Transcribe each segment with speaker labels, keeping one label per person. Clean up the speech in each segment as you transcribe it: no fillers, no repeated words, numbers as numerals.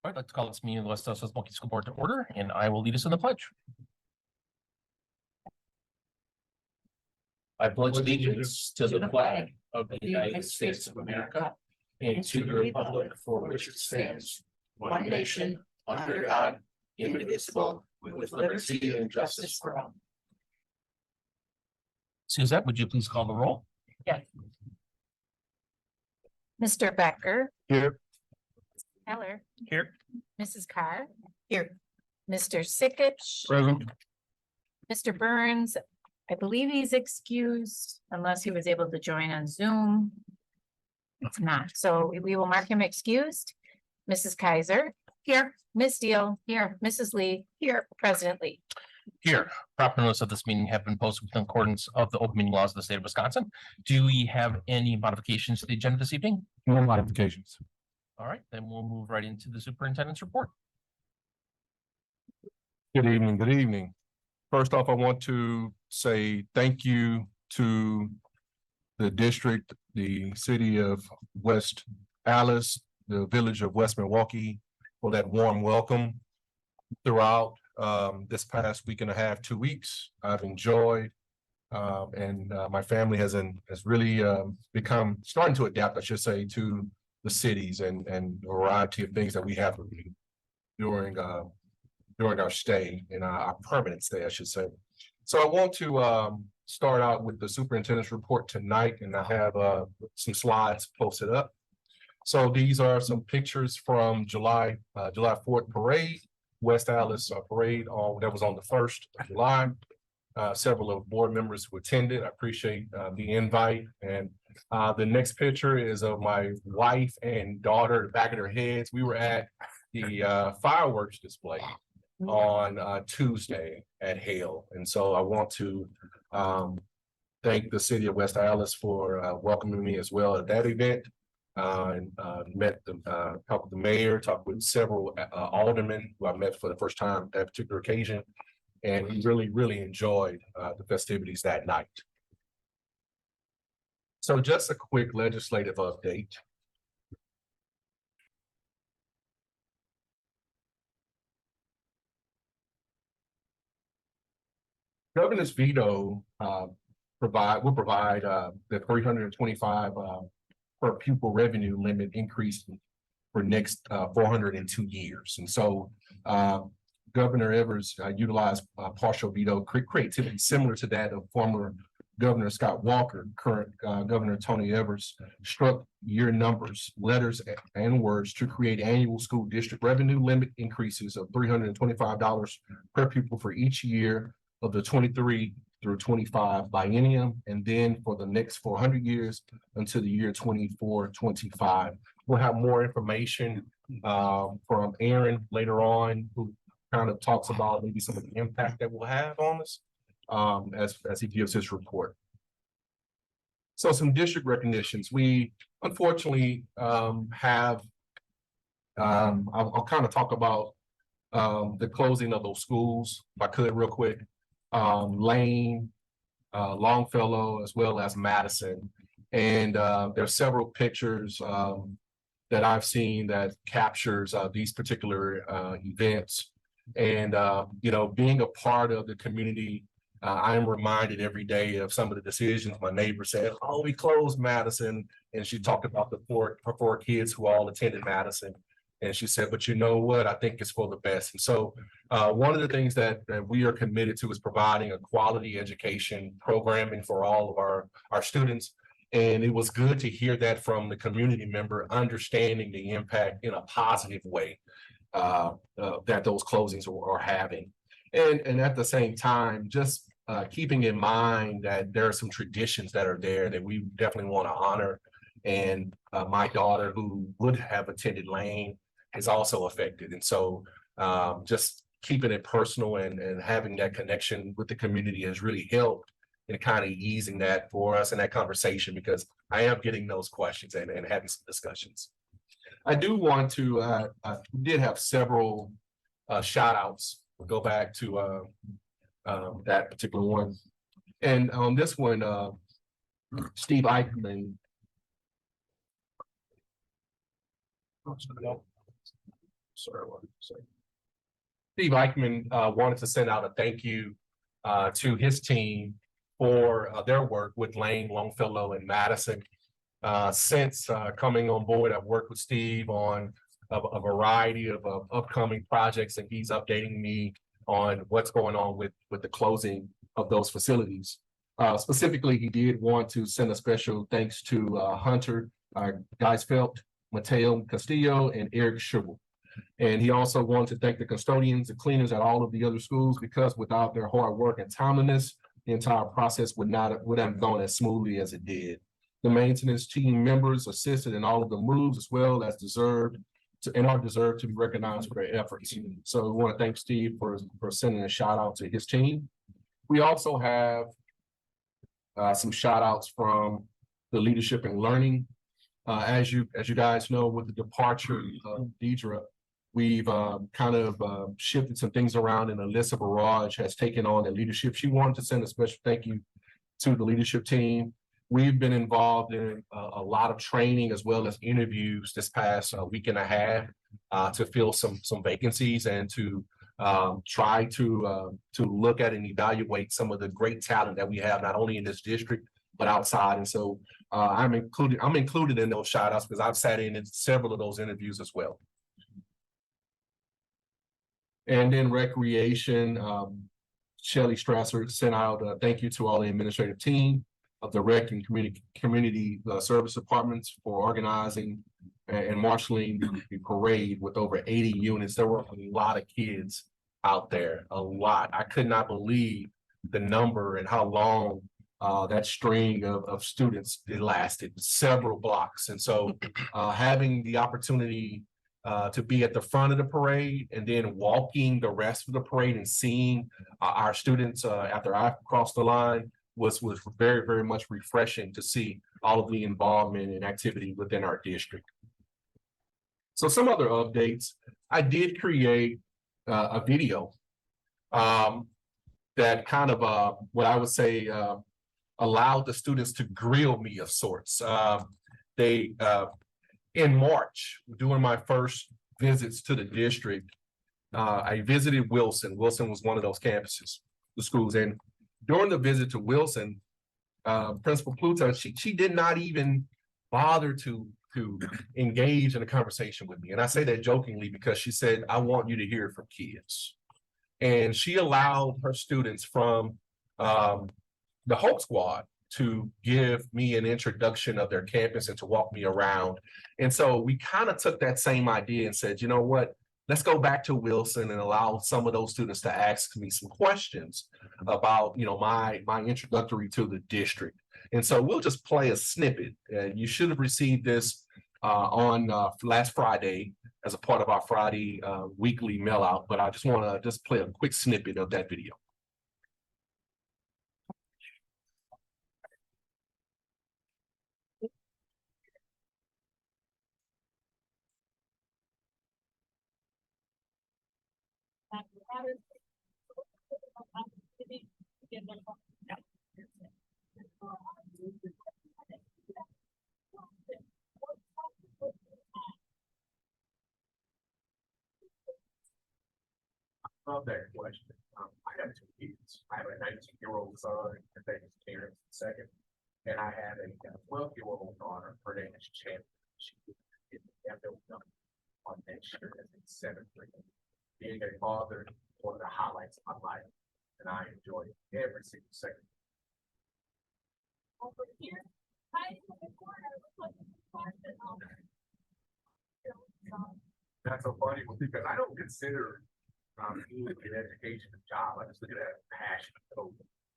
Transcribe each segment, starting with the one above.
Speaker 1: I'd like to call this meeting of the West Dallas Milwaukee School Board to order, and I will lead us in the pledge. I pledge allegiance to the flag of the United States of America and to the republic for which it stands, one nation, under God, indivisible, with liberty and justice for all. Suzette, would you please call the roll?
Speaker 2: Yes. Mr. Becker.
Speaker 1: Here.
Speaker 2: Heller.
Speaker 1: Here.
Speaker 2: Mrs. Carr. Here. Mr. Sikich.
Speaker 1: Present.
Speaker 2: Mr. Burns, I believe he's excused unless he was able to join on Zoom. It's not, so we will mark him excused. Mrs. Kaiser. Here. Ms. Deal. Here. Mrs. Lee. Here. President Lee.
Speaker 1: Here, proper notice of this meeting have been posted within accordance of the open meeting laws of the state of Wisconsin. Do we have any modifications to the agenda this evening?
Speaker 3: No modifications.
Speaker 1: All right, then we'll move right into the superintendent's report.
Speaker 3: Good evening. Good evening. First off, I want to say thank you to the district, the city of West Allis, the village of West Milwaukee for that warm welcome throughout this past week and a half, 2 weeks. I've enjoyed and my family has really become starting to adapt, I should say, to the cities and a variety of things that we have during our stay and our permanent stay, I should say. So I want to start out with the superintendent's report tonight, and I have some slides posted up. So these are some pictures from July 4th parade, West Allis parade that was on the 1st of July. Several of board members who attended. I appreciate the invite. And the next picture is of my wife and daughter, the back of their heads. We were at the fireworks display on Tuesday at Hale. And so I want to thank the city of West Allis for welcoming me as well at that event. Talked with the mayor, talked with several aldermen who I met for the first time at that particular occasion. And we really enjoyed the festivities that night. So just a quick legislative update. Governor's veto will provide the 325 per pupil revenue limit increase for next 402 years. And so Governor Evers utilized partial veto creativity similar to that of former Governor Scott Walker. Current Governor Tony Evers struck year numbers, letters, and words to create annual school district revenue limit increases of $325 per pupil for each year of the 23 through 25 biennium, and then for the next 400 years until the year 24-25. We'll have more information from Aaron later on, who kind of talks about maybe some of the impact that we'll have on us as he gives his report. So some district recognitions. We unfortunately have, I'll kind of talk about the closing of those schools, if I could real quick. Lane, Longfellow, as well as Madison. And there are several pictures that I've seen that captures these particular events. And, being a part of the community, I am reminded every day of some of the decisions. My neighbor said, "Oh, we closed Madison." And she talked about her four kids who all attended Madison. And she said, "But you know what? I think it's for the best." And so one of the things that we are committed to is providing a quality education programming for all of our students. And it was good to hear that from the community member, understanding the impact in a positive way that those closings are having. And at the same time, just keeping in mind that there are some traditions that are there that we definitely want to honor. And my daughter, who would have attended Lane, is also affected. And so just keeping it personal and having that connection with the community has really helped in kind of easing that for us in that conversation, because I am getting those questions and having some discussions. I do want to, I did have several shout outs. We'll go back to that particular one. And on this one, Steve Eichmann. sorry, what did I say? Steve Eichmann wanted to send out a thank you to his team for their work with Lane, Longfellow, and Madison. Since coming on board, I've worked with Steve on a variety of upcoming projects, and he's updating me on what's going on with the closing of those facilities. Specifically, he did want to send a special thanks to Hunter Geisfeld, Mateo Castillo, and Eric Schubel. And he also wanted to thank the custodians and cleaners at all of the other schools, because without their hard work and timeliness, the entire process would have gone as smoothly as it did. The maintenance team members assisted in all of the moves as well as deserved to be recognized for their efforts. So we want to thank Steve for sending a shout out to his team. We also have some shout outs from the leadership and learning. As you guys know, with the departure of Deidre, we've kind of shifted some things around, and Alyssa Barrage has taken on the leadership. She wanted to send a special thank you to the leadership team. We've been involved in a lot of training as well as interviews this past week and a half to fill some vacancies and to try to look at and evaluate some of the great talent that we have, not only in this district, but outside. And so I'm included in those shout outs because I've sat in several of those interviews as well. And then recreation, Shelly Strasser sent out a thank you to all the administrative team of the rec and community service departments for organizing and marshaling the parade with over 80 units. There were a lot of kids out there, a lot. I could not believe the number and how long that string of students it lasted, several blocks. And so having the opportunity to be at the front of the parade and then walking the rest of the parade and seeing our students after I crossed the line was very, very much refreshing to see all of the involvement and activity within our district. So some other updates, I did create a video that kind of what I would say allowed the students to grill me of sorts. In March, during my first visits to the district, I visited Wilson. Wilson was one of those campuses, the schools. And during the visit to Wilson, Principal Pluto, she did not even bother to engage in a conversation with me. And I say that jokingly because she said, I want you to hear from kids. And she allowed her students from the Hope Squad to give me an introduction of their campus and to walk me around. And so we kind of took that same idea and said, you know what, let's go back to Wilson and allow some of those students to ask me some questions about, you know, my introductory to the district. And so we'll just play a snippet. You should have received this on last Friday as a part of our Friday weekly mail out, but I just want to just play a quick snippet of that video. Love that question. I have two kids. I have a 19-year-old son, her name is Terrence II, and I have a 12-year-old daughter. Her name is Champion. She is on next year as a 7th grade. Being a father, one of the highlights of my life, and I enjoy every single second. Over here, that's so funny because I don't consider an education a job. I just look at it as passion. So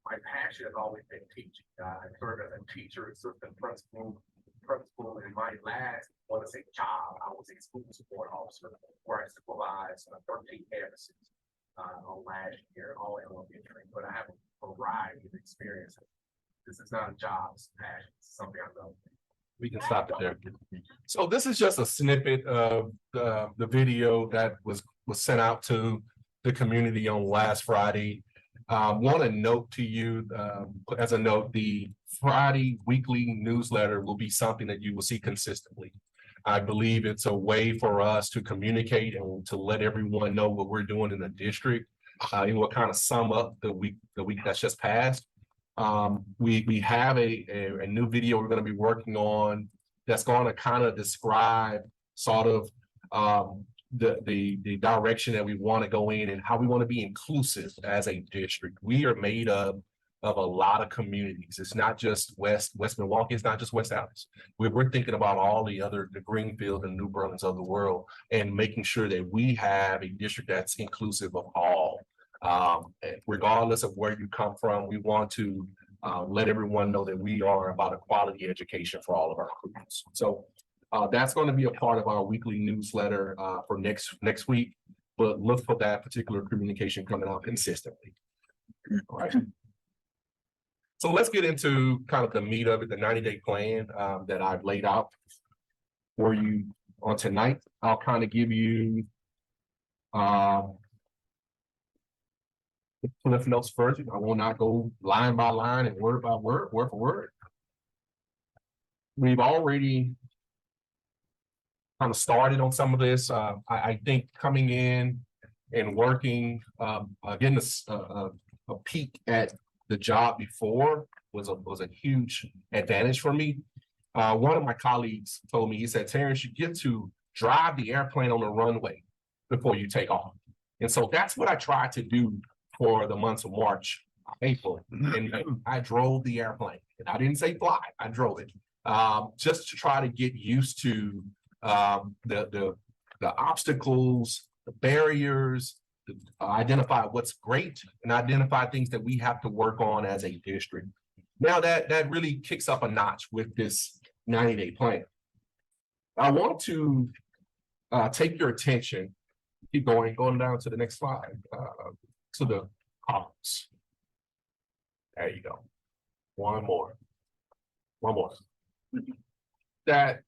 Speaker 3: my passion has always been teaching. I served as a teacher, assistant principal, and my last, I want to say job, I was a school support officer where I supervised 13 campuses on last year, all elementary. But I have a variety of experiences. This is not a job, it's a passion. It's something I love. We can stop it there. So this is just a snippet of the video that was sent out to the community on last Friday. Want to note to you, as a note, the Friday weekly newsletter will be something that you will see consistently. I believe it's a way for us to communicate and to let everyone know what we're doing in the district. It will kind of sum up the week that's just passed. We have a new video we're going to be working on that's going to kind of describe sort of the direction that we want to go in and how we want to be inclusive as a district. We are made up of a lot of communities. It's not just West Milwaukee, it's not just West Allis. We're thinking about all the Greenfield and New Orleans of the world and making sure that we have a district that's inclusive of all. Regardless of where you come from, we want to let everyone know that we are about a quality education for all of our students. So that's going to be a part of our weekly newsletter for next week, but look for that particular communication coming out consistently. All right. So let's get into kind of the meat of it, the 90-day plan that I've laid out for you on tonight. I'll kind of give you the Cliff Notes version. I will not go line by line and word by word, word for word. We've already kind of started on some of this. I think coming in and working, getting a peek at the job before was a huge advantage for me. One of my colleagues told me, he said, Terrence, you get to drive the airplane on the runway before you take off. And so that's what I tried to do for the months of March, April. And I drove the airplane. And I didn't say fly, I drove it. Just to try to get used to the obstacles, the barriers, identify what's great and identify things that we have to work on as a district. Now that really kicks up a notch with this 90-day plan. I want to take your attention, keep going down to the next slide, to the columns. There you go. One more. That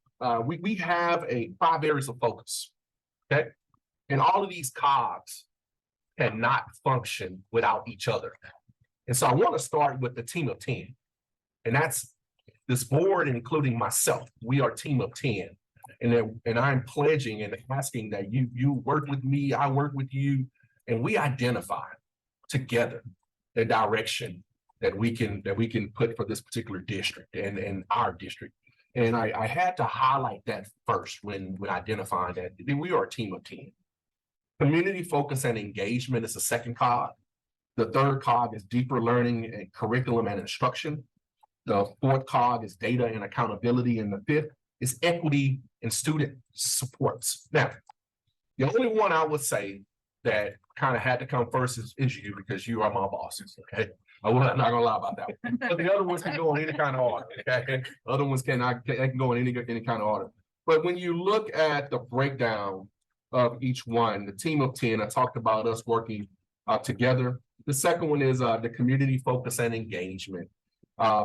Speaker 3: we have 5 areas of focus, okay? And all of these cogs cannot function without each other. And so I want to start with the team of 10. And that's this board, including myself. We are a team of 10. And I'm pledging and asking that you work with me, I work with you, and we identify together the direction that we can put for this particular district and our district. And I had to highlight that first when identifying that we are a team of 10. Community focus and engagement is the second cog. The third cog is deeper learning and curriculum and instruction. The fourth cog is data and accountability. And the fifth is equity and student supports. Now, the only one I would say that kind of had to come first is you, because you are my bosses, okay? I'm not gonna lie about that one. But the other ones can go in any kind of order, okay? Other ones can go in any kind of order. But when you look at the breakdown of each one, the team of 10, I talked about us working together. The second one is the community focus and engagement.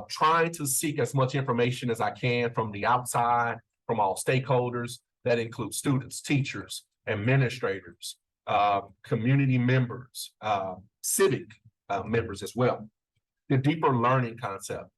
Speaker 3: Trying to seek as much information as I can from the outside, from all stakeholders. That includes students, teachers, administrators, community members, civic members as well. The deeper learning concept,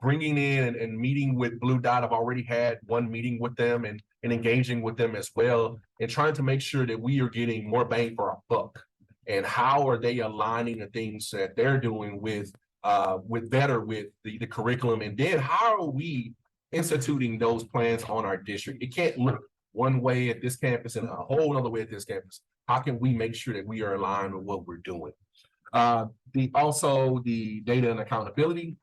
Speaker 3: bringing in and meeting with Blue Dot. I've already had one meeting with them and engaging with them as well, and trying to make sure that we are getting more bang for our buck. And how are they aligning the things that they're doing with the curriculum, and then how are we instituting those plans on our district? It can't look one way at this campus and a whole other way at this campus. How can we make sure that we are aligned with what we're doing? Also the data and accountability,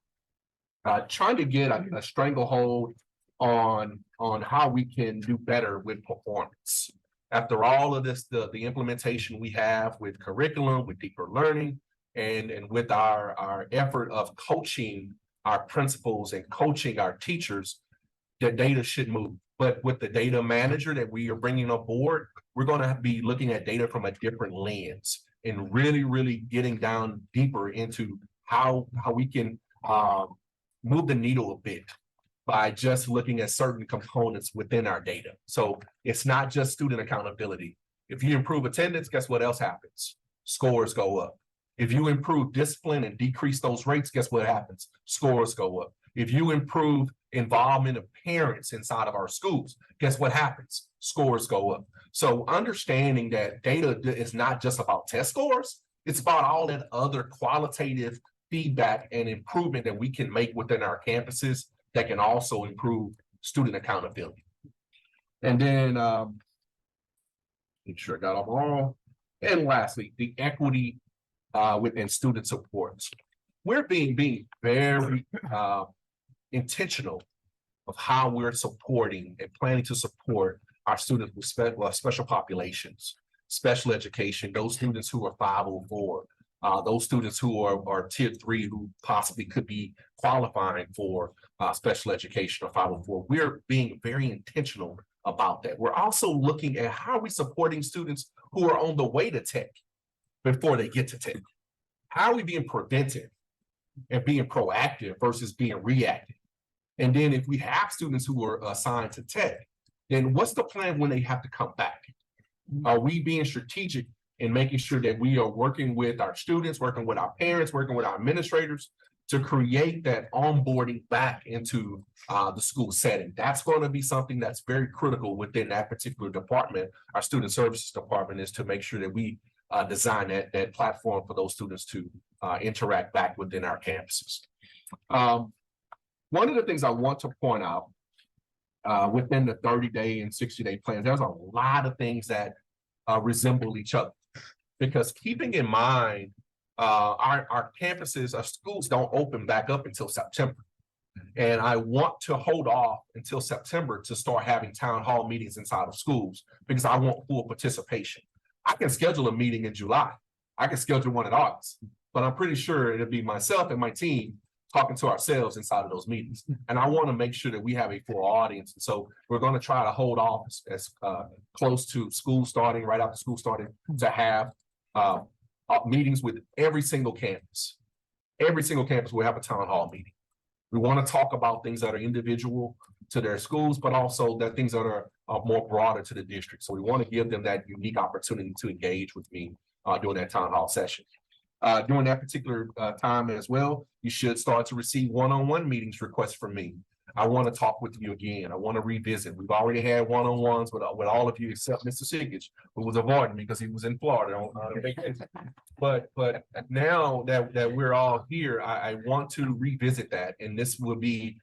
Speaker 3: trying to get a stranglehold on how we can do better with performance. After all of this, the implementation we have with curriculum, with deeper learning, and with our effort of coaching our principals and coaching our teachers, the data should move. But with the data manager that we are bringing on board, we're going to be looking at data from a different lens and really getting down deeper into how we can move the needle a bit by just looking at certain components within our data. So it's not just student accountability. If you improve attendance, guess what else happens? Scores go up. If you improve discipline and decrease those rates, guess what happens? Scores go up. If you improve involvement of parents inside of our schools, guess what happens? Scores go up. So understanding that data is not just about test scores, it's about all that other qualitative feedback and improvement that we can make within our campuses that can also improve student accountability. And then make sure I got them all. And lastly, the equity within student supports. We're being very intentional of how we're supporting and planning to support our students with special populations, special education, those students who are 504, those students who are tier 3 who possibly could be qualifying for special education or 504. We're being very intentional about that. We're also looking at how we're supporting students who are on the way to tech before they get to tech. How are we being preventive and being proactive versus being reactive? And then if we have students who are assigned to tech, then what's the plan when they have to come back? Are we being strategic in making sure that we are working with our students, working with our parents, working with our administrators to create that onboarding back into the school setting? That's going to be something that's very critical within that particular department. Our student services department is to make sure that we design that platform for those students to interact back within our campuses. One of the things I want to point out within the 30-day and 60-day plans, there's a lot of things that resemble each other. Because keeping in mind, our campuses, our schools don't open back up until September. And I want to hold off until September to start having town hall meetings inside of schools because I want full participation. I can schedule a meeting in July. I can schedule one in August, but I'm pretty sure it'll be myself and my team talking to ourselves inside of those meetings. And I want to make sure that we have a full audience. And so we're going to try to hold off as close to school starting, right after school starting, to have meetings with every single campus. Every single campus will have a town hall meeting. We want to talk about things that are individual to their schools, but also that things that are more broader to the district. So we want to give them that unique opportunity to engage with me during that town hall session. During that particular time as well, you should start to receive one-on-one meetings requests from me. I want to talk with you again. I want to revisit. We've already had one-on-ones with all of you except Mr. Sigich, who was avoiding me because he was in Florida on vacation. But now that we're all here, I want to revisit that, and this will be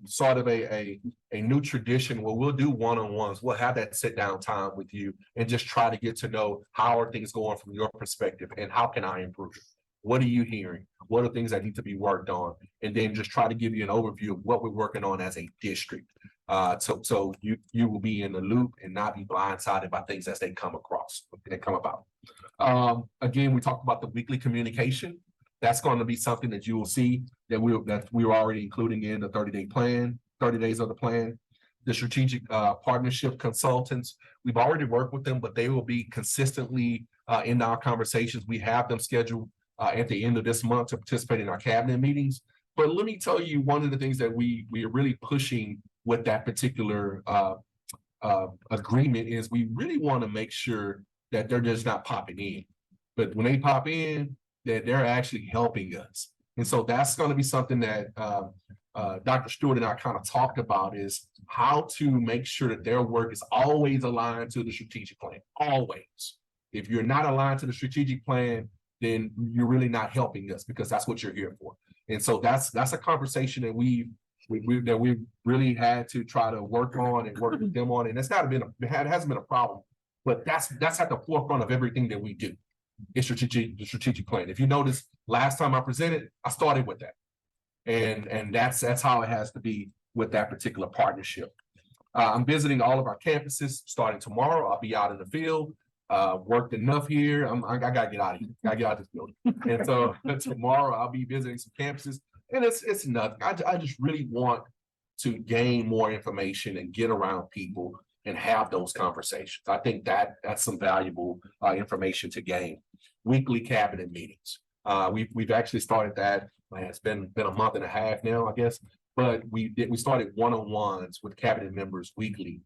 Speaker 3: sort of a new tradition where we'll do one-on-ones. We'll have that sit-down time with you and just try to get to know how are things going from your perspective and how can I improve? What are you hearing? What are things that need to be worked on? And then just try to give you an overview of what we're working on as a district. So you will be in the loop and not be blindsided by things as they come about. Again, we talked about the weekly communication. That's going to be something that you will see that we're already including in the 30-day plan, 30 days of the plan. The strategic partnership consultants, we've already worked with them, but they will be consistently in our conversations. We have them scheduled at the end of this month to participate in our cabinet meetings. But let me tell you, one of the things that we are really pushing with that particular agreement is we really want to make sure that they're just not popping in. But when they pop in, that they're actually helping us. And so that's going to be something that Dr. Stewart and I kind of talked about, is how to make sure that their work is always aligned to the strategic plan, always. If you're not aligned to the strategic plan, then you're really not helping us, because that's what you're here for. And so that's a conversation that we've really had to try to work on and work with them on. And it hasn't been a problem, but that's at the forefront of everything that we do. It's the strategic plan. If you notice, last time I presented, I started with that. And that's how it has to be with that particular partnership. I'm visiting all of our campuses starting tomorrow. I'll be out in the field. Worked enough here. I gotta get out of here. Gotta get out of this building. And so tomorrow I'll be visiting some campuses, and it's nothing. I just really want to gain more information and get around people and have those conversations. I think that's some valuable information to gain. Weekly cabinet meetings. We've actually started that. It's been a month and a half now, I guess. But we started one-on-ones with cabinet members weekly,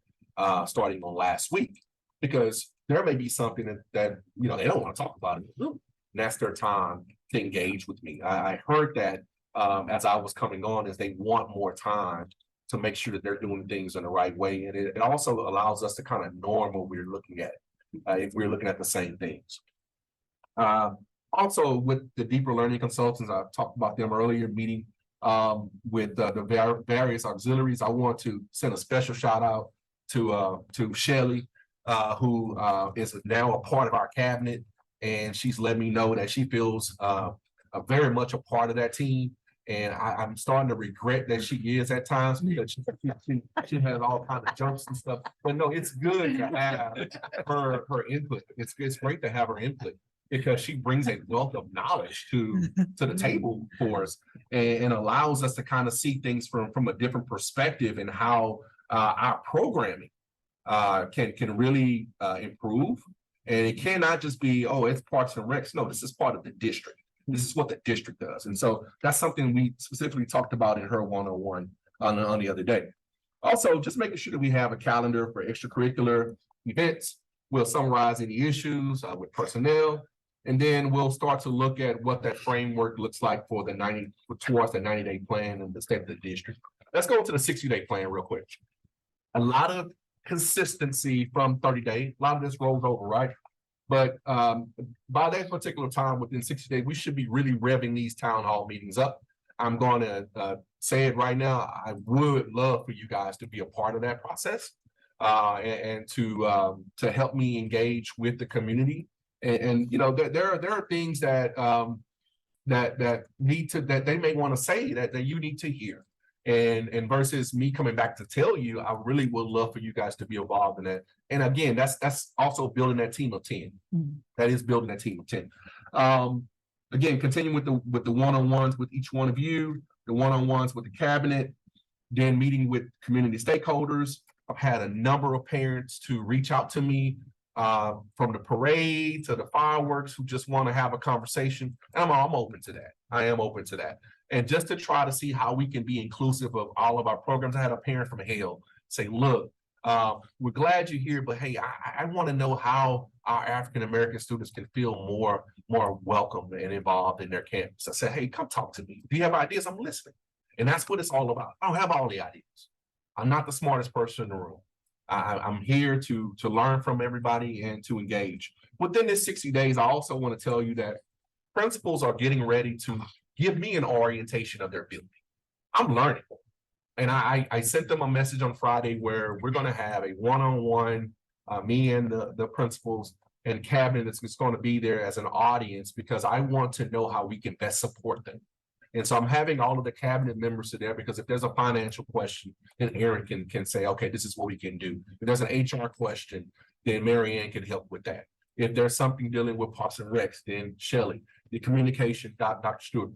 Speaker 3: starting on last week, because there may be something that they don't want to talk about it. And that's their time to engage with me. I heard that as I was coming on, is they want more time to make sure that they're doing things in the right way. And it also allows us to kind of norm what we're looking at, if we're looking at the same things. Also with the deeper learning consultants, I talked about them earlier, meeting with the various auxiliaries. I want to send a special shout out to Shelley, who is now a part of our cabinet, and she's let me know that she feels very much a part of that team. And I'm starting to regret that she is at times, because she has all kinds of jumps and stuff. But no, it's good to have her input. It's great to have her input, because she brings a wealth of knowledge to the table for us, and allows us to kind of see things from a different perspective, and how our programming can really improve. And it cannot just be, oh, it's Parks and Recs. No, this is part of the district. This is what the district does. And so that's something we specifically talked about in her one-on-one on the other day. Also, just making sure that we have a calendar for extracurricular events. We'll summarize any issues with personnel, and then we'll start to look at what that framework looks like for towards the 90-day plan and the state of the district. Let's go to the 60-day plan real quick. A lot of consistency from 30-day. A lot of this rolls over, right? But by that particular time, within 60 days, we should be really revving these town hall meetings up. I'm going to say it right now. I would love for you guys to be a part of that process, and to help me engage with the community. And you know, there are things that that they may want to say that you need to hear. And versus me coming back to tell you, I really would love for you guys to be involved in that. And again, that's also building that team of 10. That is building that team of 10. Again, continuing with the one-on-ones with each one of you, the one-on-ones with the cabinet, then meeting with community stakeholders. I've had a number of parents to reach out to me, from the parade to the fireworks, who just want to have a conversation. And I'm open to that. I am open to that. And just to try to see how we can be inclusive of all of our programs. I had a parent from Hale say, look, we're glad you're here, but hey, I want to know how our African-American students can feel more welcome and involved in their campus. I said, hey, come talk to me. Do you have ideas? I'm listening. And that's what it's all about. I don't have all the ideas. I'm not the smartest person in the room. I'm here to learn from everybody and to engage. Within this 60 days, I also want to tell you that principals are getting ready to give me an orientation of their building. I'm learning. And I sent them a message on Friday where we're going to have a one-on-one, me and the principals and cabinet that's going to be there as an audience, because I want to know how we can best support them. And so I'm having all of the cabinet members there, because if there's a financial question, then Aaron can say, okay, this is what we can do. If there's an HR question, then Mary Ann can help with that. If there's something dealing with Parks and Recs, then Shelley, the communication, Dr. Stewart,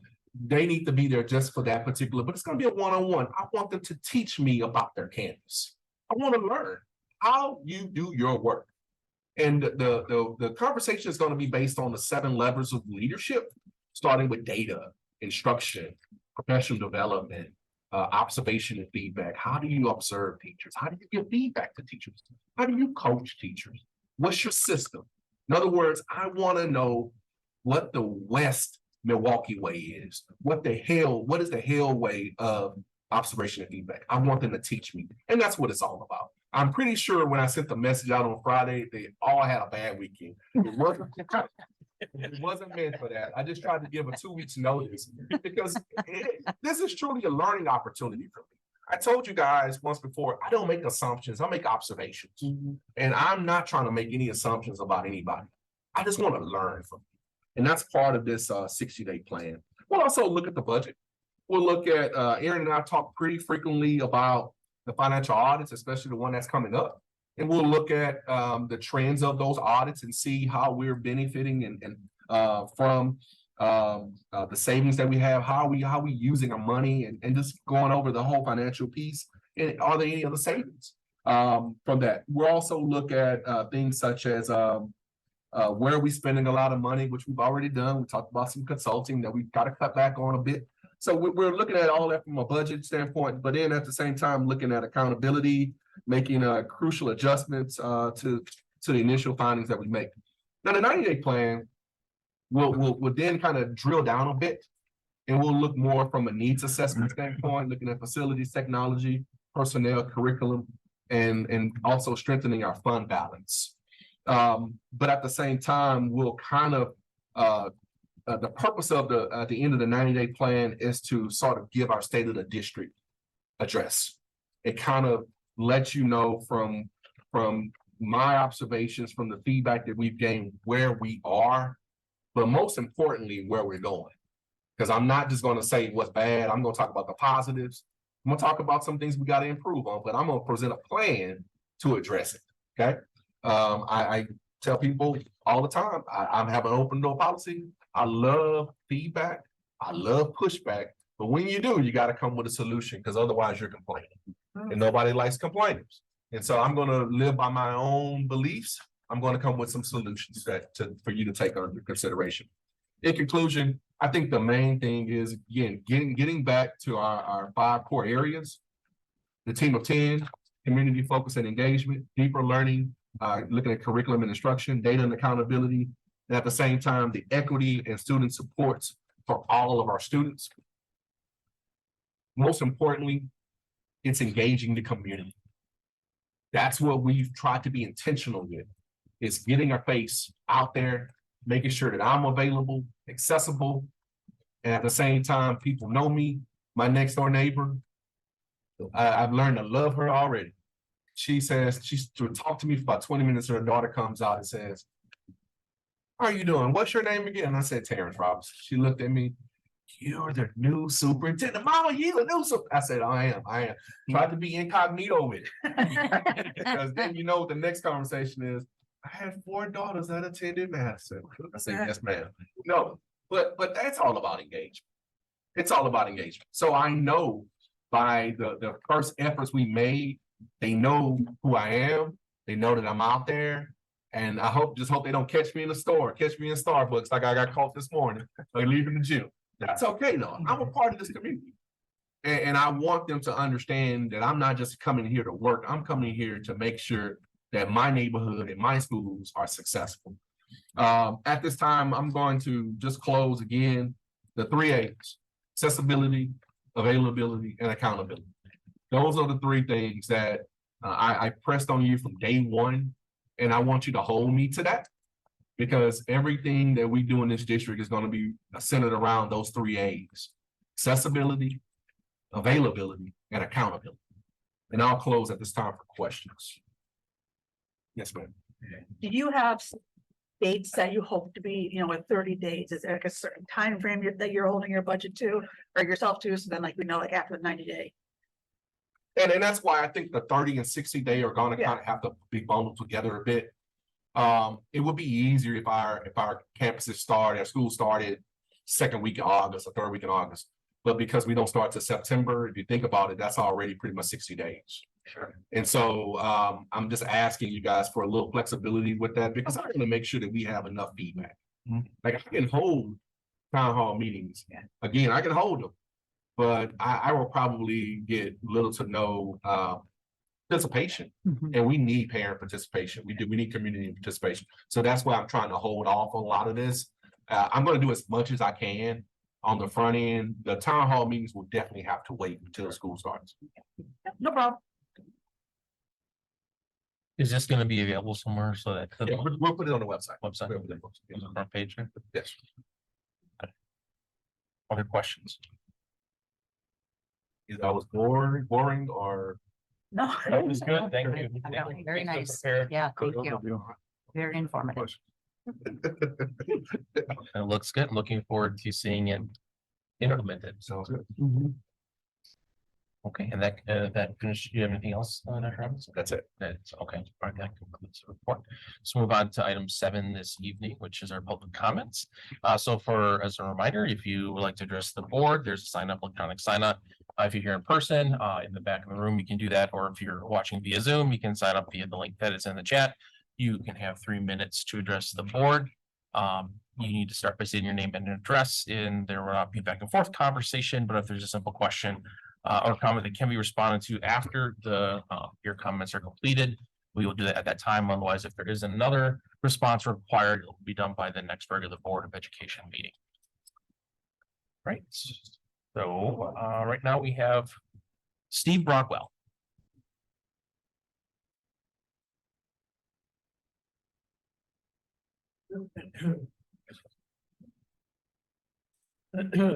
Speaker 3: they need to be there just for that particular, but it's going to be a one-on-one. I want them to teach me about their campus. I want to learn how you do your work. And the conversation is going to be based on the 7 levels of leadership, starting with data, instruction, professional development, observation and feedback. How do you observe teachers? How do you give feedback to teachers? How do you coach teachers? What's your system? In other words, I want to know what the West Milwaukee way is. What is the Hale way of observation and feedback? I want them to teach me. And that's what it's all about. I'm pretty sure when I sent the message out on Friday, they all had a bad weekend. It wasn't meant for that. I just tried to give a 2 weeks notice, because this is truly a learning opportunity for me. I told you guys once before, I don't make assumptions, I make observations. And I'm not trying to make any assumptions about anybody. I just want to learn from you. And that's part of this 60-day plan. We'll also look at the budget. We'll look at, Aaron and I talk pretty frequently about the financial audits, especially the one that's coming up. And we'll look at the trends of those audits and see how we're benefiting and from the savings that we have, how we using our money, and just going over the whole financial piece. And are there any other savings from that? We'll also look at things such as where are we spending a lot of money, which we've already done. We talked about some consulting that we've got to cut back on a bit. So we're looking at all that from a budget standpoint, but then at the same time, looking at accountability, making crucial adjustments to the initial findings that we make. Now, the 90-day plan will then kind of drill down a bit And we'll look more from a needs assessment standpoint, looking at facilities, technology, personnel, curriculum, and also strengthening our fund balance. But at the same time, we'll kind of, the purpose of at the end of the 90-day plan is to sort of give our state of the district address. It kind of lets you know from my observations, from the feedback that we've gained, where we are, but most importantly, where we're going. Because I'm not just going to say what's bad. I'm going to talk about the positives. I'm going to talk about some things we got to improve on, but I'm going to present a plan to address it. Okay. I tell people all the time, I'm having an open door policy. I love feedback. I love pushback. But when you do, you got to come with a solution, because otherwise you're complaining. And nobody likes complainers. And so I'm going to live by my own beliefs. I'm going to come with some solutions for you to take under consideration. In conclusion, I think the main thing is, again, getting back to our 5 core areas, the team of 10, community focus and engagement, deeper learning, looking at curriculum and instruction, data and accountability, and at the same time, the equity and student supports for all of our students. Most importantly, it's engaging the community. That's what we've tried to be intentional with, is getting our face out there, making sure that I'm available, accessible, and at the same time, people know me. My next door neighbor, I've learned to love her already. She says, she's to talk to me for about 20 minutes, her daughter comes out and says, "How are you doing? What's your name again?" And I said, "Terrence Robinson." She looked at me, "You're the new superintendent." "Mama, you the new super." I said, I am. Tried to be incognito with it. Because then the next conversation is, "I had 4 daughters that attended Madison." I said, "Yes, ma'am." No, but that's all about engagement. It's all about engagement. So I know by the first efforts we made, they know who I am. They know that I'm out there. And I just hope they don't catch me in the store, catch me in Starbucks like I got caught this morning, like leaving the gym. That's okay though. I'm a part of this community. And I want them to understand that I'm not just coming here to work. I'm coming here to make sure that my neighborhood and my schools are successful. At this time, I'm going to just close again the 3 A's: accessibility, availability, and accountability. Those are the 3 things that I pressed on you from day one. And I want you to hold me to that, because everything that we do in this district is going to be centered around those 3 A's: accessibility, availability, and accountability. And I'll close at this time for questions. Yes, ma'am.
Speaker 4: Do you have dates that you hope to be, with 30 days? Is there like a certain time frame that you're holding your budget to or yourself to? So then we know after the 90-day.
Speaker 3: And that's why I think the 30 and 60 day are going to kind of have to be bundled together a bit. It would be easier if our campuses started, our school started 2nd week of August or 3rd week in August. But because we don't start till September, if you think about it, that's already pretty much 60 days. Sure. And so I'm just asking you guys for a little flexibility with that, because I want to make sure that we have enough feedback. Like, I can hold town hall meetings. Yeah. Again, I can hold them, but I will probably get little to no participation. And we need parent participation. We need community participation. So that's why I'm trying to hold off on a lot of this. I'm going to do as much as I can on the front end. The town hall meetings will definitely have to wait until school starts.
Speaker 4: No problem.
Speaker 1: Is this going to be available somewhere so that
Speaker 3: We'll put it on the website.
Speaker 1: On the front page?
Speaker 3: Yes.
Speaker 1: Okay. Other questions?
Speaker 3: Either I was boring or.
Speaker 4: No.
Speaker 1: That was good. Thank you.
Speaker 2: Very nice. Yeah, thank you. Very informative.
Speaker 1: It looks good. Looking forward to seeing it implemented.
Speaker 3: Sounds good.
Speaker 1: Okay, and that finished. Do you have anything else, Dr. Robinson?
Speaker 3: That's it.
Speaker 1: That's okay. All right, that concludes the report. Let's move on to item 7 this evening, which is our public comments. As a reminder, if you would like to address the board, there's a electronic sign up. If you're here in person, in the back of the room, you can do that. Or if you're watching via Zoom, you can sign up via the link that is in the chat. You can have 3 minutes to address the board. You need to start by saying your name and address, and there will not be back and forth conversation. But if there's a simple question or comment that can be responded to after your comments are completed, we will do that at that time. Otherwise, if there is another response required, it will be done by the next regular Board of Education meeting. Right. So right now we have Steve Broadwell.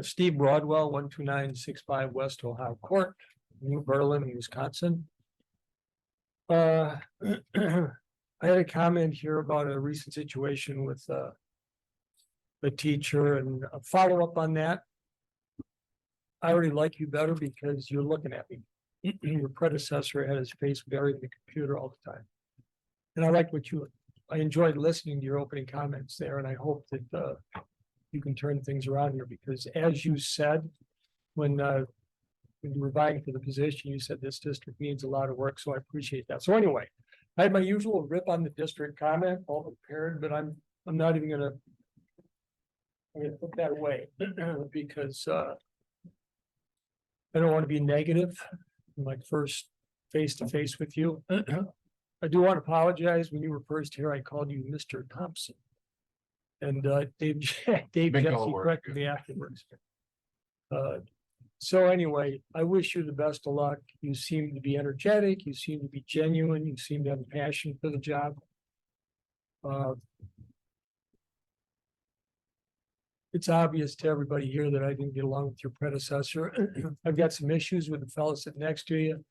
Speaker 5: Steve Broadwell, 12965 West Ohio Court, New Berlin, Wisconsin. I had a comment here about a recent situation with a teacher and a follow-up on that. I already like you better because you're looking at me. Your predecessor had his face buried in the computer all the time. And I like I enjoyed listening to your opening comments there, and I hope that you can turn things around here, because as you said, when you were vying for the position, you said this district needs a lot of work, so I appreciate that. So anyway, I had my usual rip on the district comment, all prepared, but I'm not even gonna put that away because I don't want to be negative in my first face-to-face with you. I do want to apologize. When you were first here, I called you Mr. Thompson. And Dave Jesse corrected me afterwards. So anyway, I wish you the best of luck. You seem to be energetic. You seem to be genuine. You seem to have a passion for the job. It's obvious to everybody here that I didn't get along with your predecessor. I've got some issues with the fellow sitting next to you.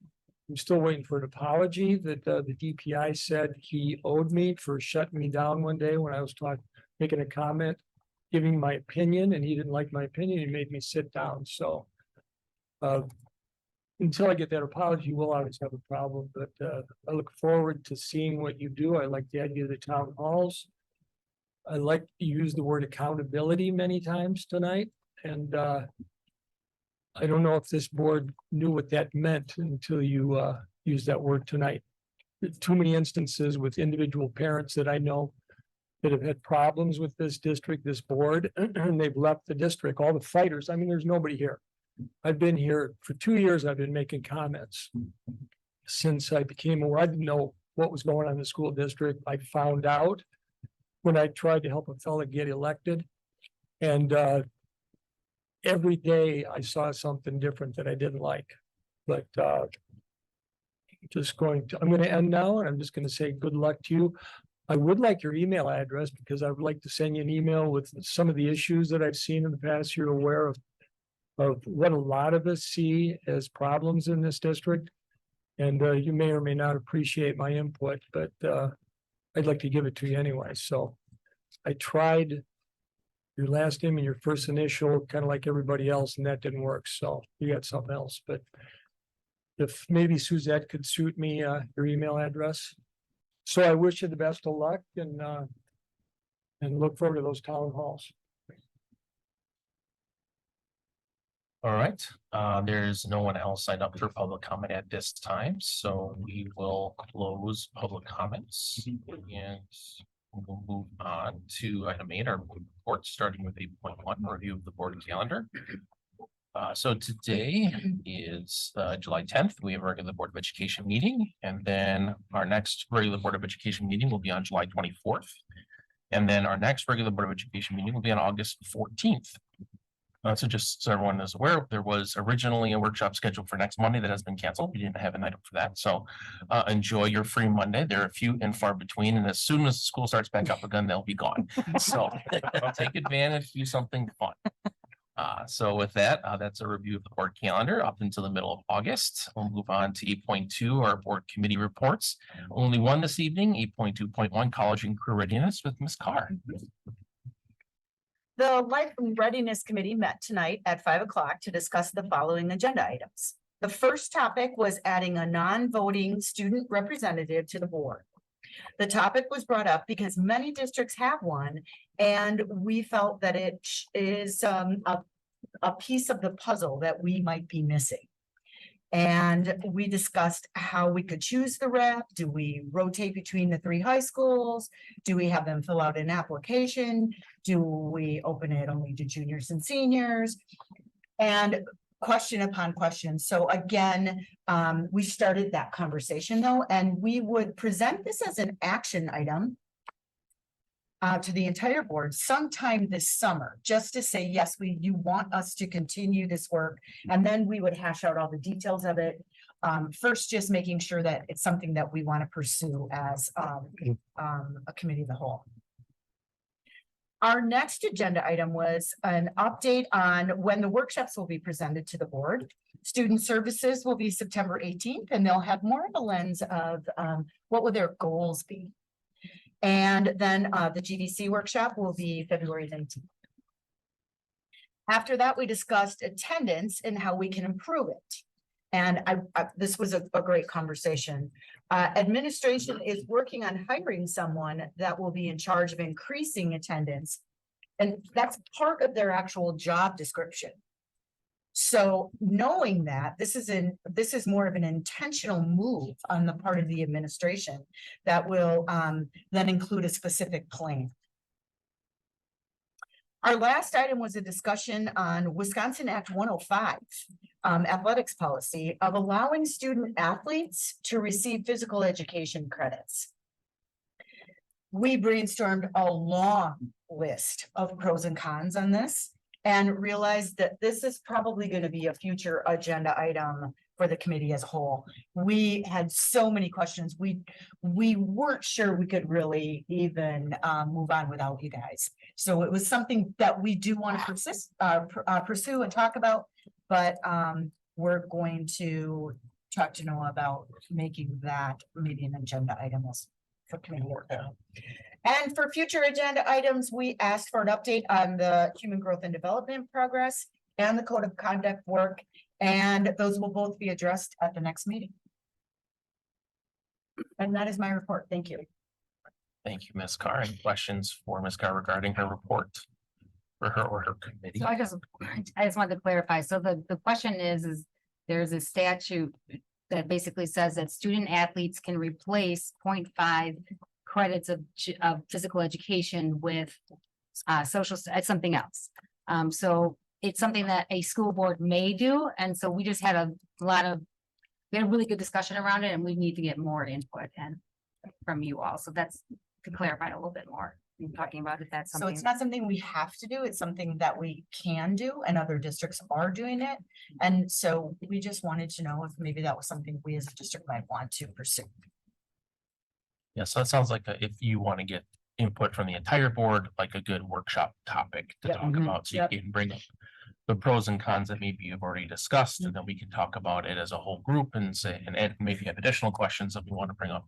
Speaker 5: I'm still waiting for an apology that the DPI said he owed me for shutting me down one day when I was making a comment, giving my opinion, and he didn't like my opinion. He made me sit down. So until I get that apology, we'll always have a problem. But I look forward to seeing what you do. I like the idea of the town halls. I like to use the word accountability many times tonight. And I don't know if this board knew what that meant until you used that word tonight. Too many instances with individual parents that I know that have had problems with this district, this board, and they've left the district, all the fighters. I mean, there's nobody here. I've been here for 2 years. I've been making comments since I became aware. I didn't know what was going on in the school district. I found out when I tried to help a fellow get elected. And every day I saw something different that I didn't like. But I'm going to end now, and I'm just going to say good luck to you. I would like your email address because I would like to send you an email with some of the issues that I've seen in the past. You're aware of what a lot of us see as problems in this district. And you may or may not appreciate my input, but I'd like to give it to you anyway. So I tried your last name and your first initial, kind of like everybody else, and that didn't work. So you got something else. But if maybe Suzette could shoot me your email address. So I wish you the best of luck and look forward to those town halls.
Speaker 1: All right, there's no one else signed up for public comment at this time, so we will close public comments and we'll move on to item 8, our report, starting with 8.1, review of the board calendar. So today is July 10th. We have a regular Board of Education meeting, and then our next regular Board of Education meeting will be on July 24th. And then our next regular Board of Education meeting will be on August 14th. So just so everyone is aware, there was originally a workshop scheduled for next Monday that has been canceled. We didn't have an item for that. So enjoy your free Monday. There are few and far between. And as soon as the school starts back up again, they'll be gone. So take advantage, do something fun. So with that, that's a review of the board calendar up until the middle of August. We'll move on to 8.2, our board committee reports. Only one this evening, 8.2.1, college and career readiness with Ms. Carr.
Speaker 6: The Life and Readiness Committee met tonight at 5 o'clock to discuss the following agenda items. The first topic was adding a non-voting student representative to the board. The topic was brought up because many districts have one, and we felt that it is a piece of the puzzle that we might be missing. And we discussed how we could choose the rep. Do we rotate between the 3 high schools? Do we have them fill out an application? Do we open it only to juniors and seniors? And question upon question. So again, we started that conversation though, and we would present this as an action item to the entire board sometime this summer, just to say, yes, you want us to continue this work. And then we would hash out all the details of it. First, just making sure that it's something that we want to pursue as a committee of the whole. Our next agenda item was an update on when the workshops will be presented to the board. Student services will be September 18th, and they'll have more of a lens of what will their goals be. And then the GDC workshop will be February 19th. After that, we discussed attendance and how we can improve it. And this was a great conversation. Administration is working on hiring someone that will be in charge of increasing attendance. And that's part of their actual job description. So knowing that this is more of an intentional move on the part of the administration that will then include a specific plan. Our last item was a discussion on Wisconsin Act 105, athletics policy of allowing student athletes to receive physical education credits. We brainstormed a long list of pros and cons on this and realized that this is probably going to be a future agenda item for the committee as a whole. We had so many questions. We weren't sure we could really even move on without you guys. So it was something that we do want to pursue and talk about, but we're going to talk to Noah about making that maybe an agenda item for committee work. And for future agenda items, we asked for an update on the human growth and development progress and the code of conduct work. And those will both be addressed at the next meeting. And that is my report. Thank you.
Speaker 1: Thank you, Ms. Carr. Any questions for Ms. Carr regarding her report? For her or her committee?
Speaker 2: So I just wanted to clarify. So the question is there's a statute that basically says that student athletes can replace 0.5 credits of physical education with something else. So it's something that a school board may do. And so we just had we had a really good discussion around it, and we need to get more input from you all. So that's to clarify a little bit more in talking about if that's
Speaker 6: So
Speaker 2: something.
Speaker 6: it's not something we have to do. It's something that we can do, and other districts are doing it. And so we just wanted to know if maybe that was something we as a district might want to pursue.
Speaker 1: Yeah, so it sounds like if you want to get input from the entire board, like a good workshop topic to
Speaker 6: Yep.
Speaker 1: talk about, so
Speaker 6: Yep.
Speaker 1: you can bring up the pros and cons that maybe you've already discussed, and then we can talk about it as a whole group and say, and maybe have additional questions that we want to bring up.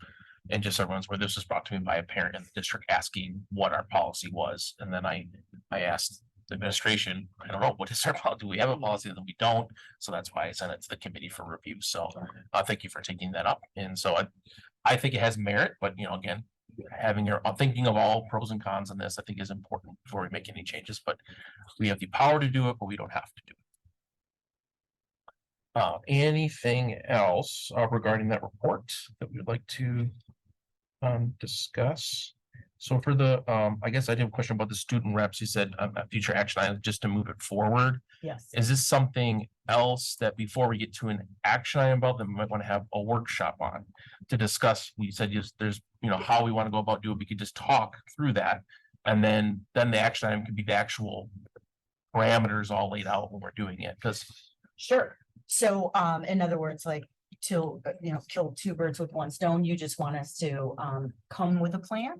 Speaker 1: And just everyone's where this was brought to me by a parent in the district asking what our policy was. And then I asked the administration, I don't know, what is our policy? Do we have a policy that we don't? So that's why I sent it to the committee for review. So thank you for taking that up. And so I think it has merit, but again, having thinking of all pros and cons on this, I think is important before we make any changes, but we have the power to do it, but we don't have to do it. Anything else regarding that report that we'd like to discuss? So for the, I guess I did have a question about the student reps. You said a future action item just to move it forward.
Speaker 6: Yes.
Speaker 1: Is this something else that before we get to an action item about that we might want to have a workshop on to discuss? We said there's how we want to go about doing it. We could just talk through that, and then the action item could be the actual parameters all laid out when we're doing it. Because
Speaker 6: Sure. So in other words, like kill two birds with one stone. You just want us to come with a plan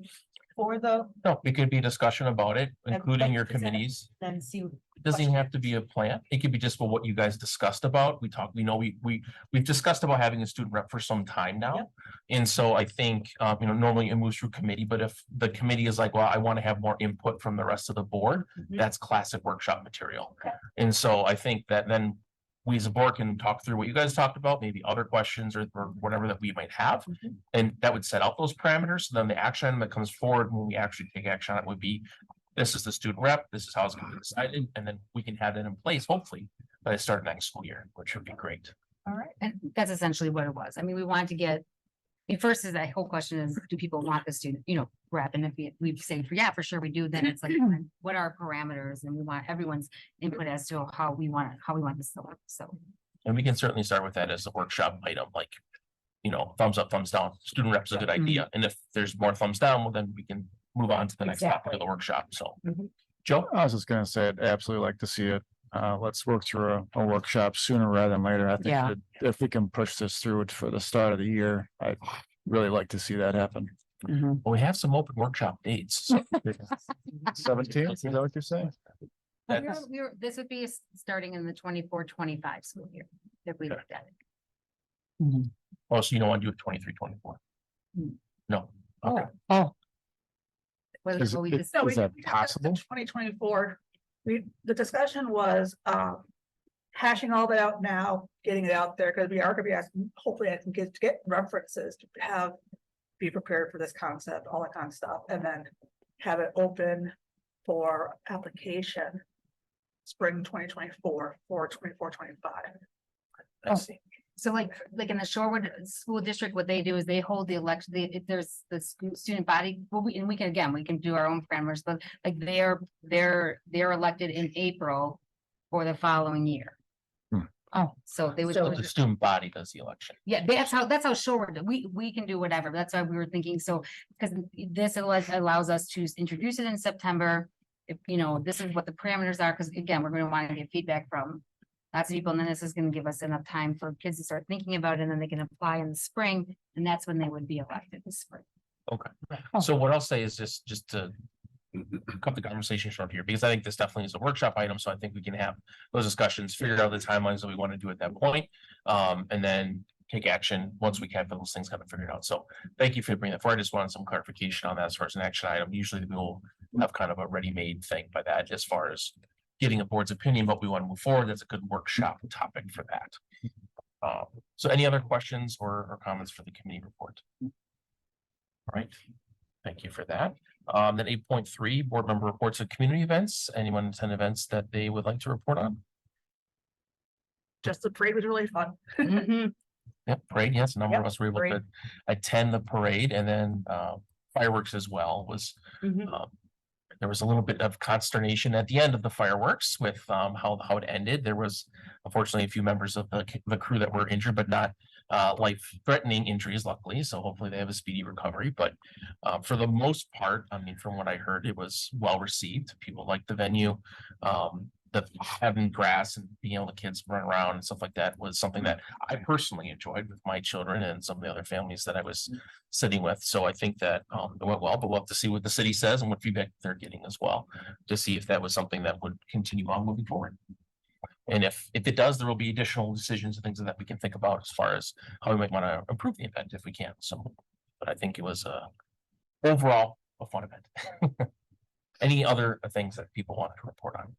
Speaker 6: for the
Speaker 1: no, it could be a discussion about it, including your
Speaker 6: is that-
Speaker 1: committees.
Speaker 6: then see.
Speaker 1: It doesn't even have to be a plan. It could be just for what you guys discussed about. We've discussed about having a student rep for some time now.
Speaker 6: Yep.
Speaker 1: And so I think, normally it moves through committee, but if the committee is like, well, I want to have more input from the rest of the board,
Speaker 6: Mhm.
Speaker 1: that's classic workshop material.
Speaker 6: Okay.
Speaker 1: And so I think that then we as a board can talk through what you guys talked about, maybe other questions or whatever that we might have.
Speaker 6: Mhm.
Speaker 1: And that would set out those parameters. So then the action item that comes forward when we actually take action on it would be, this is the student rep, this is how it's going to be decided, and then we can have that in place, hopefully, by the start of next school year, which would be great.
Speaker 6: All right.
Speaker 2: And that's essentially what it was. I mean, we wanted to get, first is that whole question is, do people want the student, rep? And if we say, yeah, for sure we do, then it's like, what are parameters? And we want everyone's input as to how we want this to work. So.
Speaker 1: And we can certainly start with that as a workshop item, like, thumbs up, thumbs down, student rep's a good idea. And if there's more thumbs down, well, then we can move on to the next topic of the workshop. So, Joe?
Speaker 7: I was just gonna say, I'd absolutely like to see it. Let's work through a workshop sooner rather than later. I think
Speaker 6: Yeah.
Speaker 7: that if we can push this through it for the start of the year, I'd really like to see that happen.
Speaker 6: Mhm.
Speaker 1: Well, we have some open workshop dates. So
Speaker 7: 17th, is that what you're saying?
Speaker 1: that's-
Speaker 2: This would be starting in the 24-25 school year, if we looked at it.
Speaker 1: Oh, so you don't want to do it 23, 24?
Speaker 2: Hmm.
Speaker 1: No. Okay.
Speaker 6: Oh,
Speaker 7: Is
Speaker 2: Well, we
Speaker 7: it-
Speaker 2: just,
Speaker 7: Is that possible?
Speaker 4: 2024, the discussion was, hashing all that out now, getting it out there, because we are gonna be asking, hopefully I can get references to be prepared for this concept, all that kind of stuff, and then have it open for application spring 2024 for 24-25.
Speaker 1: I see.
Speaker 2: so like in the Shorewood School District, what they do is they hold the election, if there's the student body, well, we can do our own parameters, but like they're elected in April for the following year.
Speaker 6: oh,
Speaker 2: So they would.
Speaker 1: So the student body does the election.
Speaker 2: Yeah, that's how Shorewood, we can do whatever. That's why we were thinking. So, because this allows us to introduce it in September. If, this is what the parameters are, because again, we're gonna want to get feedback from lots of people, and then this is gonna give us enough time for kids to start thinking about it, and then they can apply in the spring, and that's when they would be elected this spring.
Speaker 1: Okay. So what I'll say is just to cut the conversation short here, because I think this definitely is a workshop item, so I think we can have those discussions, figure out the timelines that we want to do at that point, and then take action once we have those things kind of figured out. So thank you for bringing that forward. I just wanted some clarification on that as far as an action item. Usually we will have kind of a ready-made thing by that as far as getting a board's opinion, but we want to move forward. That's a good workshop topic for that. So any other questions or comments for the committee report? All right, thank you for that. Then 8.3, board member reports of community events. Anyone attend events that they would like to report on?
Speaker 4: Just the parade was really fun.
Speaker 6: mhm.
Speaker 1: Yep, parade, yes, a number of
Speaker 6: Yep,
Speaker 1: us were able to
Speaker 6: parade.
Speaker 1: attend the parade, and then fireworks as well was.
Speaker 6: Mhm.
Speaker 1: There was a little bit of consternation at the end of the fireworks with how it ended. There was unfortunately a few members of the crew that were injured, but not life-threatening injuries, luckily. So hopefully they have a speedy recovery. But for the most part, I mean, from what I heard, it was well received. People liked the venue. The having grass and being able to kids run around and stuff like that was something that I personally enjoyed with my children and some of the other families that I was sitting with. So I think that it went well, but we'll have to see what the city says and what feedback they're getting as well to see if that was something that would continue on moving forward. And if it does, there will be additional decisions and things that we can think about as far as how we might want to improve the event if we can. So, but I think it was overall a fun event. Any other things that people wanted to report on?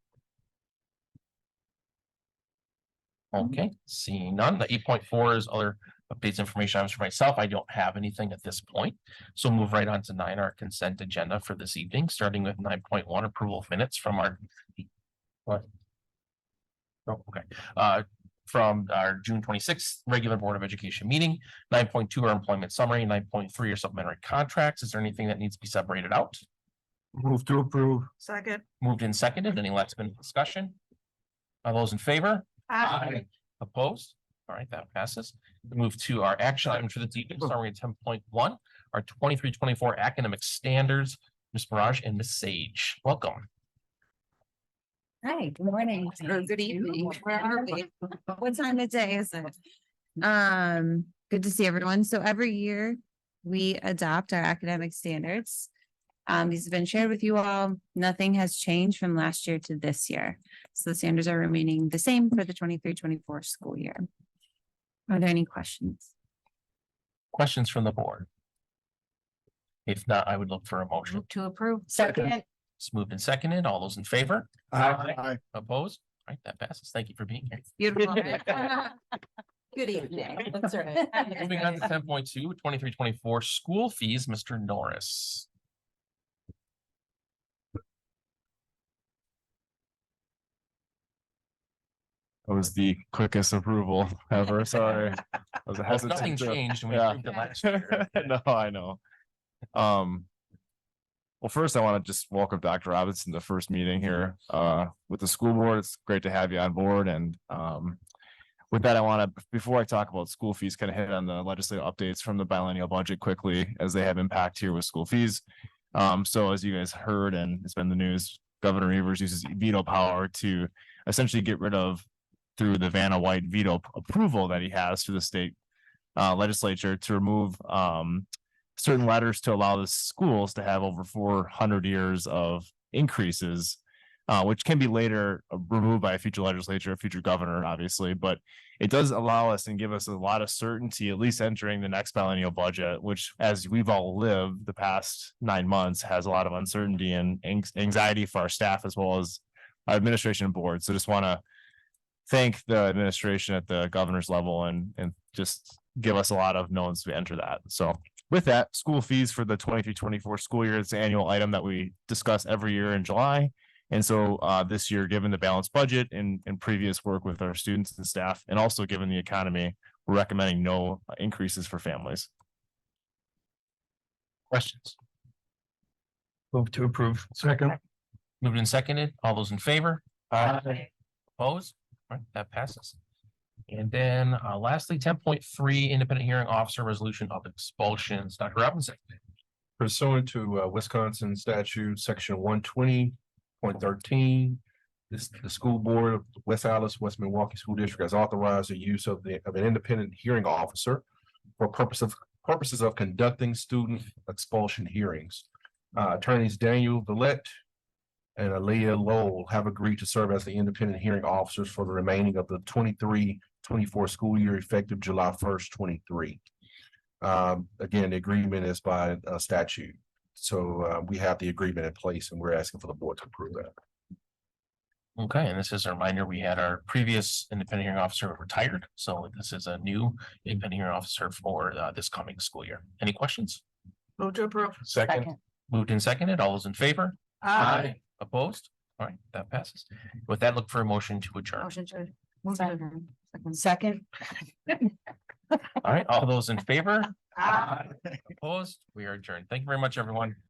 Speaker 1: Okay, seeing none. The 8.4 is other updates, information items for myself. I don't have anything at this point. So move right on to 9, our consent agenda for this evening, starting with 9.1, approval of minutes from our. What? Oh, okay. From our June 26th regular Board of Education meeting. 9.2, our employment summary. 9.3 are supplementary contracts. Is there anything that needs to be separated out?
Speaker 7: Move to approve.
Speaker 4: Second.
Speaker 1: Moved and seconded. Any last minute discussion? All those in favor? Opposed? All right, that passes. We move to our action item for the evening, summary 10.1, our 23-24 academic standards. Ms. Barrage and Ms. Sage, welcome.
Speaker 8: Hi, good morning or good evening. Where are we? What time of day is it? Good to see everyone. So every year we adopt our academic standards. These have been shared with you all. Nothing has changed from last year to this year. So the standards are remaining the same for the 23-24 school year. Are there any questions?
Speaker 1: Questions from the board? If not, I would look for a motion.
Speaker 2: Move to approve.
Speaker 6: Second,
Speaker 1: It's moved and seconded. All those in favor?
Speaker 7: Aye.
Speaker 1: Opposed? All right, that passes. Thank you for being here.
Speaker 8: Beautiful. Good evening.
Speaker 6: that's right.
Speaker 1: Moving on to 10.2, 23-24 school fees, Mr. Norris.
Speaker 7: That was the quickest approval ever. Sorry. I was
Speaker 1: Well,
Speaker 7: hesitant
Speaker 1: nothing
Speaker 7: to-
Speaker 1: changed and we
Speaker 7: Yeah.
Speaker 1: approved it last year.
Speaker 7: No, I know. Well, first I want to just welcome Dr. Robinson to the first meeting here with the school board. It's great to have you on board. And with that, I want to, before I talk about school fees, kind of hit on the legislative updates from the biennial budget quickly as they have impact here with school fees. So as you guys heard, and it's been the news, Governor Evers uses veto power to essentially get rid of, through the Vanna White veto approval that he has to the state legislature, to remove certain letters to allow the schools to have over 400 years of increases, which can be later removed by a future legislature, a future governor, obviously, but it does allow us and give us a lot of certainty, at least entering the next biennial budget, which, as we've all lived the past 9 months, has a lot of uncertainty and anxiety for our staff as well as our administration and board. So just want to thank the administration at the governor's level and just give us a lot of knowns to enter that. So with that, school fees for the 23-24 school year, it's an annual item that we discuss every year in July. And so this year, given the balanced budget and previous work with our students and staff, and also given the economy, we're recommending no increases for families.
Speaker 1: Questions?
Speaker 5: Move to approve. Second.
Speaker 1: Moved and seconded. All those in favor?
Speaker 5: Aye.
Speaker 1: Opposed? All right, that passes. And then lastly, 10.3 independent hearing officer resolution of expulsions. Dr. Robinson.
Speaker 3: Pursuant to Wisconsin statute, section 120.13, the school board of West Allis, West Milwaukee School District has authorized the use of an independent hearing officer for purposes of conducting student expulsion hearings. Attorneys Daniel Villette and Aaliyah Lowell have agreed to serve as the independent hearing officers for the remaining of the 23-24 school year, effective July 1st, 23. Again, the agreement is by statute. So we have the agreement in place and we're asking for the board to approve that.
Speaker 1: Okay, and this is a reminder, we had our previous independent hearing officer retired, so this is a new independent hearing officer for this coming school year. Any questions?
Speaker 4: Move to approve.
Speaker 1: Second. Moved and seconded. All those in favor?
Speaker 4: Aye.
Speaker 1: Opposed? All right, that passes. With that, look for a motion to adjourn.
Speaker 8: Motion to.
Speaker 6: Second.
Speaker 1: All right, all those in favor?
Speaker 4: Aye.
Speaker 1: Opposed? We are adjourned. Thank you very much, everyone.